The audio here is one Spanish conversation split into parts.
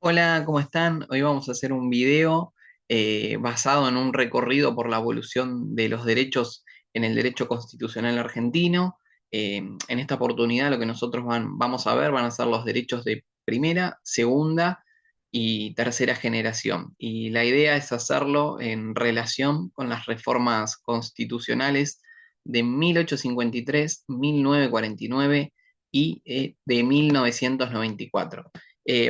Hola, ¿cómo están? Hoy vamos a hacer un video basado en un recorrido por la evolución de los derechos en el derecho constitucional argentino. En esta oportunidad lo que nosotros vamos a ver van a ser los derechos de primera, segunda y tercera generación. Y la idea es hacerlo en relación con las reformas constitucionales de 1853, 1949 y de 1994.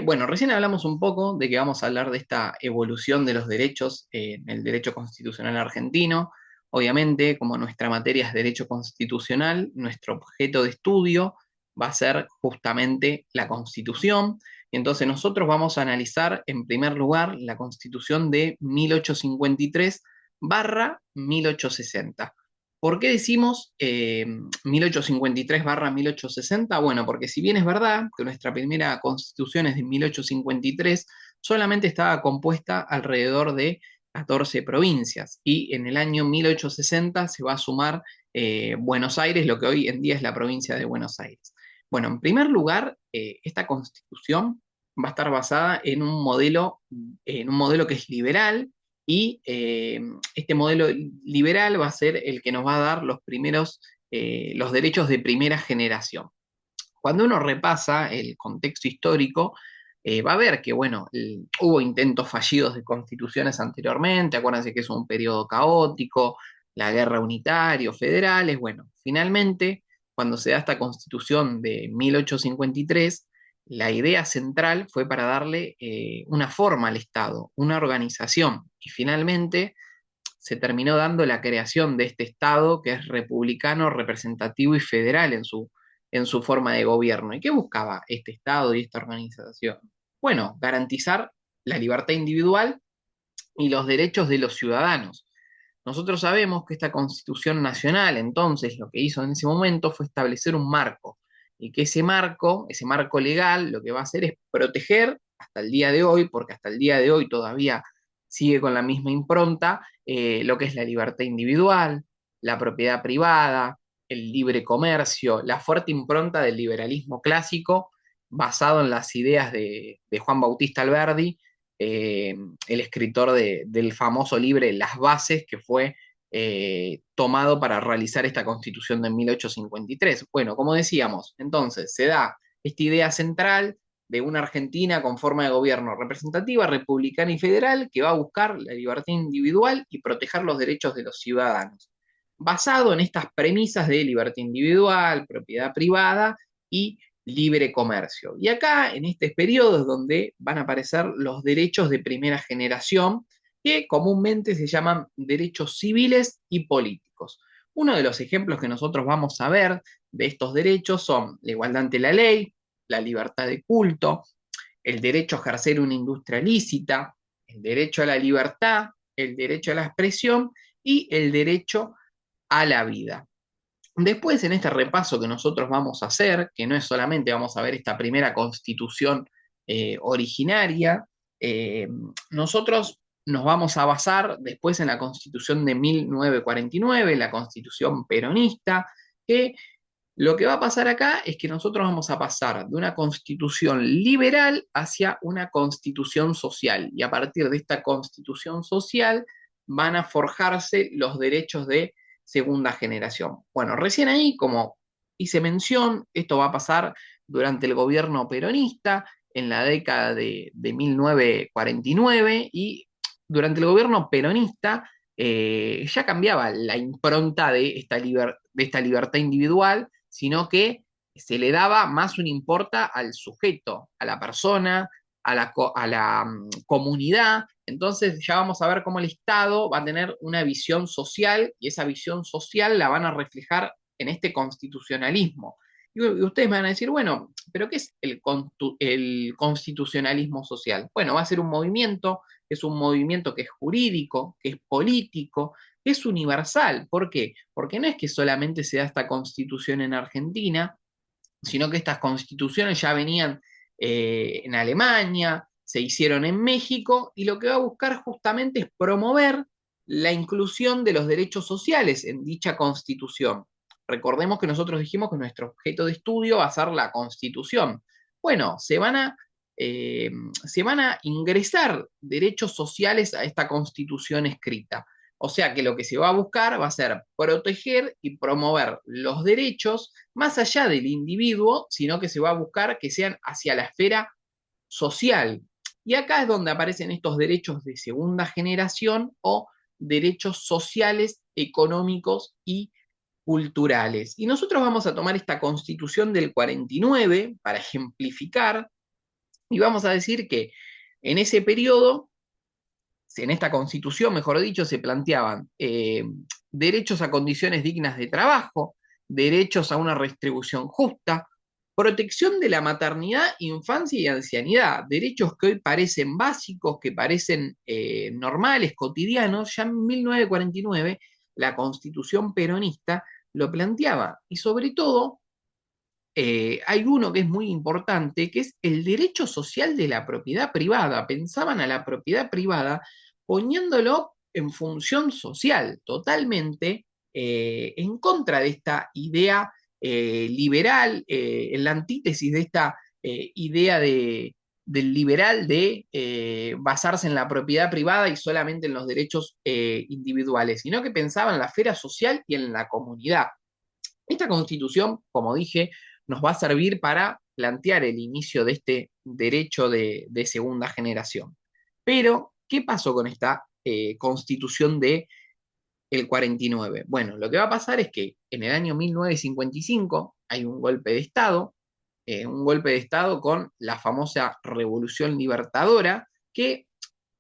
Bueno, recién hablamos un poco de que vamos a hablar de esta evolución de los derechos en el derecho constitucional argentino. Obviamente, como nuestra materia es derecho constitucional, nuestro objeto de estudio va a ser justamente la Constitución. Y entonces nosotros vamos a analizar en primer lugar la Constitución de 1853 barra 1860. ¿Por qué decimos 1853 barra 1860? Bueno, porque si bien es verdad que nuestra primera constitución es de 1853, solamente estaba compuesta alrededor de 14 provincias y en el año 1860 se va a sumar Buenos Aires, lo que hoy en día es la provincia de Buenos Aires. Bueno, en primer lugar, esta constitución va a estar basada en un modelo que es liberal y este modelo liberal va a ser el que nos va a dar los derechos de primera generación. Cuando uno repasa el contexto histórico, va a ver que, bueno, hubo intentos fallidos de constituciones anteriormente, acuérdense que es un periodo caótico, la guerra unitario, federales, bueno, finalmente, cuando se da esta constitución de 1853, la idea central fue para darle una forma al Estado, una organización, y finalmente se terminó dando la creación de este Estado que es republicano, representativo y federal en su forma de gobierno. ¿Y qué buscaba este Estado y esta organización? Bueno, garantizar la libertad individual y los derechos de los ciudadanos. Nosotros sabemos que esta Constitución Nacional, entonces, lo que hizo en ese momento fue establecer un marco, y que ese marco legal, lo que va a hacer es proteger hasta el día de hoy, porque hasta el día de hoy todavía sigue con la misma impronta, lo que es la libertad individual, la propiedad privada, el libre comercio, la fuerte impronta del liberalismo clásico, basado en las ideas de Juan Bautista Alberdi, eh, el escritor del famoso libro Las Bases, que fue tomado para realizar esta constitución de 1853. Bueno, como decíamos, entonces se da esta idea central de una Argentina con forma de gobierno representativa, republicana y federal, que va a buscar la libertad individual y proteger los derechos de los ciudadanos, basado en estas premisas de libertad individual, propiedad privada y libre comercio. Y acá, en este periodo, es donde van a aparecer los derechos de primera generación, que comúnmente se llaman derechos civiles y políticos. Uno de los ejemplos que nosotros vamos a ver de estos derechos son la igualdad ante la ley, la libertad de culto, el derecho a ejercer una industria lícita, el derecho a la libertad, el derecho a la expresión y el derecho a la vida. Después, en este repaso que nosotros vamos a hacer, que no es solamente vamos a ver esta primera constitución originaria, eh, nosotros nos vamos a basar después en la constitución de 1949, la constitución peronista, que lo que va a pasar acá es que nosotros vamos a pasar de una constitución liberal hacia una constitución social, y a partir de esta constitución social van a forjarse los derechos de segunda generación. Bueno, recién ahí, como hice mención, esto va a pasar durante el gobierno peronista en la década de 1949, y durante el gobierno peronista ya cambiaba la impronta de esta libertad individual, sino que se le daba más un importa al sujeto, a la persona, a la comunidad. Entonces ya vamos a ver cómo el Estado va a tener una visión social, y esa visión social la van a reflejar en este constitucionalismo. Y ustedes me van a decir, bueno, pero ¿qué es el constitucionalismo social? Bueno, va a ser un movimiento, es un movimiento que es jurídico, que es político, que es universal. ¿Por qué? Porque no es que solamente se da esta constitución en Argentina, sino que estas constituciones ya venían en Alemania, se hicieron en México, y lo que va a buscar justamente es promover la inclusión de los derechos sociales en dicha constitución. Recordemos que nosotros dijimos que nuestro objeto de estudio va a ser la constitución. Bueno, se van a se van a ingresar derechos sociales a esta constitución escrita. O sea que lo que se va a buscar va a ser proteger y promover los derechos más allá del individuo, sino que se va a buscar que sean hacia la esfera social. Y acá es donde aparecen estos derechos de segunda generación o derechos sociales, económicos y culturales. Y nosotros vamos a tomar esta constitución del 49 para ejemplificar y vamos a decir que en ese periodo, en esta constitución, mejor dicho, se planteaban derechos a condiciones dignas de trabajo, derechos a una retribución justa, protección de la maternidad, infancia y ancianidad, derechos que hoy parecen básicos, que parecen normales, cotidianos, ya en 1949 la constitución peronista lo planteaba. Y sobre todo, hay uno que es muy importante, que es el derecho social de la propiedad privada. Pensaban a la propiedad privada poniéndolo en función social, totalmente en contra de esta idea liberal, en la antítesis de esta idea del liberal de basarse en la propiedad privada y solamente en los derechos individuales, sino que pensaba en la esfera social y en la comunidad. Esta constitución, como dije, nos va a servir para plantear el inicio de este derecho de segunda generación. Pero, ¿qué pasó con esta constitución de el 49? Bueno, lo que va a pasar es que en el año 1955 hay un golpe de Estado con la famosa Revolución Libertadora, que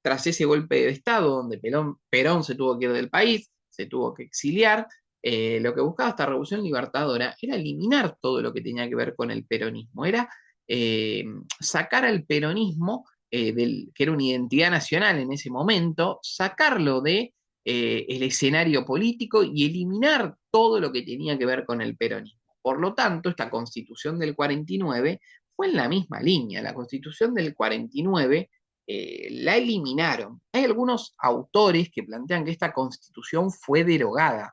tras ese golpe de Estado, donde Perón se tuvo que ir del país, se tuvo que exiliar, lo que buscaba esta revolución libertadora era eliminar todo lo que tenía que ver con el peronismo, era eh, sacar al peronismo, que era una identidad nacional en ese momento, sacarlo de el escenario político y eliminar todo lo que tenía que ver con el peronismo. Por lo tanto, esta constitución del 49 fue en la misma línea. La constitución del 49 la eliminaron. Hay algunos autores que plantean que esta constitución fue derogada.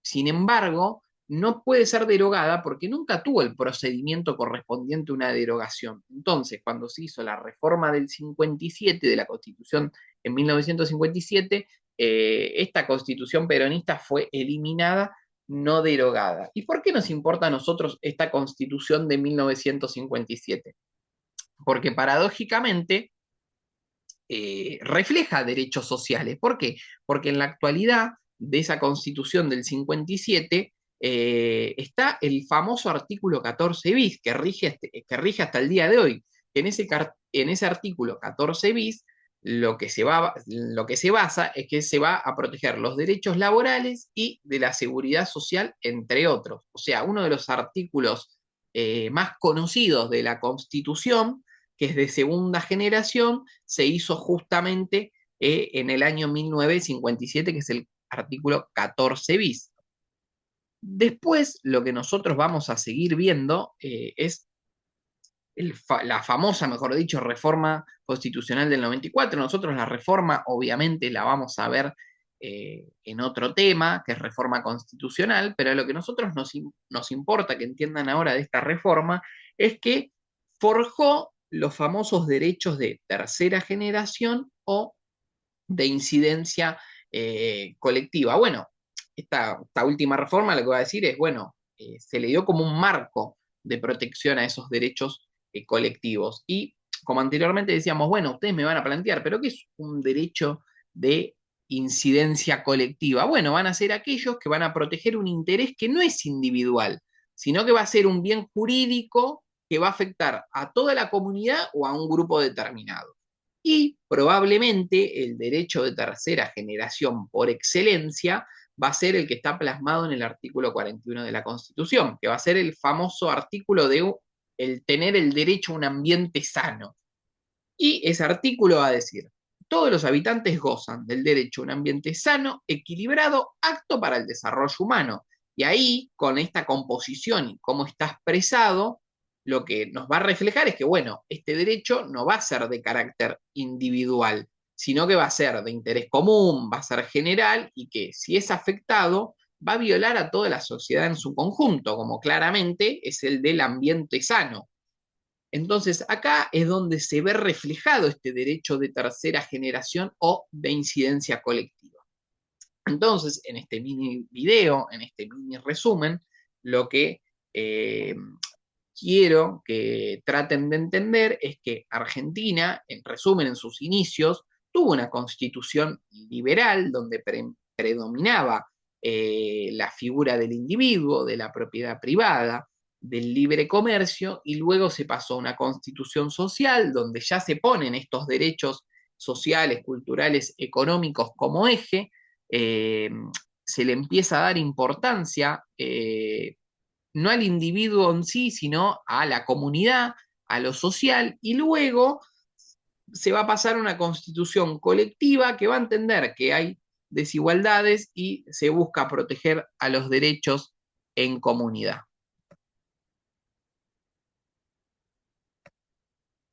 Sin embargo, no puede ser derogada porque nunca tuvo el procedimiento correspondiente a una derogación. Entonces, cuando se hizo la reforma del 57 de la Constitución en 1957, esta Constitución peronista fue eliminada, no derogada. ¿Y por qué nos importa a nosotros esta Constitución de 1957? Porque paradójicamente refleja derechos sociales. ¿Por qué? Porque en la actualidad de esa constitución del 57 está el famoso artículo 14 bis que rige hasta el día de hoy. En ese artículo 14 bis lo que se basa es que se va a proteger los derechos laborales y de la seguridad social, entre otros. O sea, uno de los artículos más conocidos de la Constitución, que es de segunda generación, se hizo justamente en el año 1957, que es el artículo 14 bis. Después, lo que nosotros vamos a seguir viendo es la famosa, mejor dicho, reforma constitucional del 94. Nosotros la reforma, obviamente, la vamos a ver en otro tema, que es reforma constitucional, pero lo que a nosotros nos importa que entiendan ahora de esta reforma es que forjó los famosos derechos de tercera generación o de incidencia colectiva. Bueno, esta última reforma lo que va a decir es, bueno, se le dio como un marco de protección a esos derechos colectivos. Y como anteriormente decíamos, bueno, ustedes me van a plantear, pero ¿qué es un derecho de incidencia colectiva? Bueno, van a ser aquellos que van a proteger un interés que no es individual, sino que va a ser un bien jurídico que va a afectar a toda la comunidad o a un grupo determinado. Y probablemente el derecho de tercera generación por excelencia va a ser el que está plasmado en el artículo 41 de la Constitución, que va a ser el famoso artículo de el tener el derecho a un ambiente sano. Y ese artículo va a decir, todos los habitantes gozan del derecho a un ambiente sano, equilibrado, apto para el desarrollo humano. Y ahí, con esta composición y cómo está expresado, lo que nos va a reflejar es que, bueno, este derecho no va a ser de carácter individual, sino que va a ser de interés común, va a ser general y que si es afectado, va a violar a toda la sociedad en su conjunto, como claramente es el del ambiente sano. Entonces, acá es donde se ve reflejado este derecho de tercera generación o de incidencia colectiva. Entonces, en este mini video, en este mini resumen, lo que eh, quiero que traten de entender es que Argentina, en resumen, en sus inicios, tuvo una constitución liberal donde predominaba la figura del individuo, de la propiedad privada, del libre comercio, y luego se pasó a una constitución social donde ya se ponen estos derechos sociales, culturales, económicos como eje, eh, se le empieza a dar importancia no al individuo en sí, sino a la comunidad, a lo social, y luego se va a pasar a una constitución colectiva que va a entender que hay desigualdades y se busca proteger a los derechos en comunidad.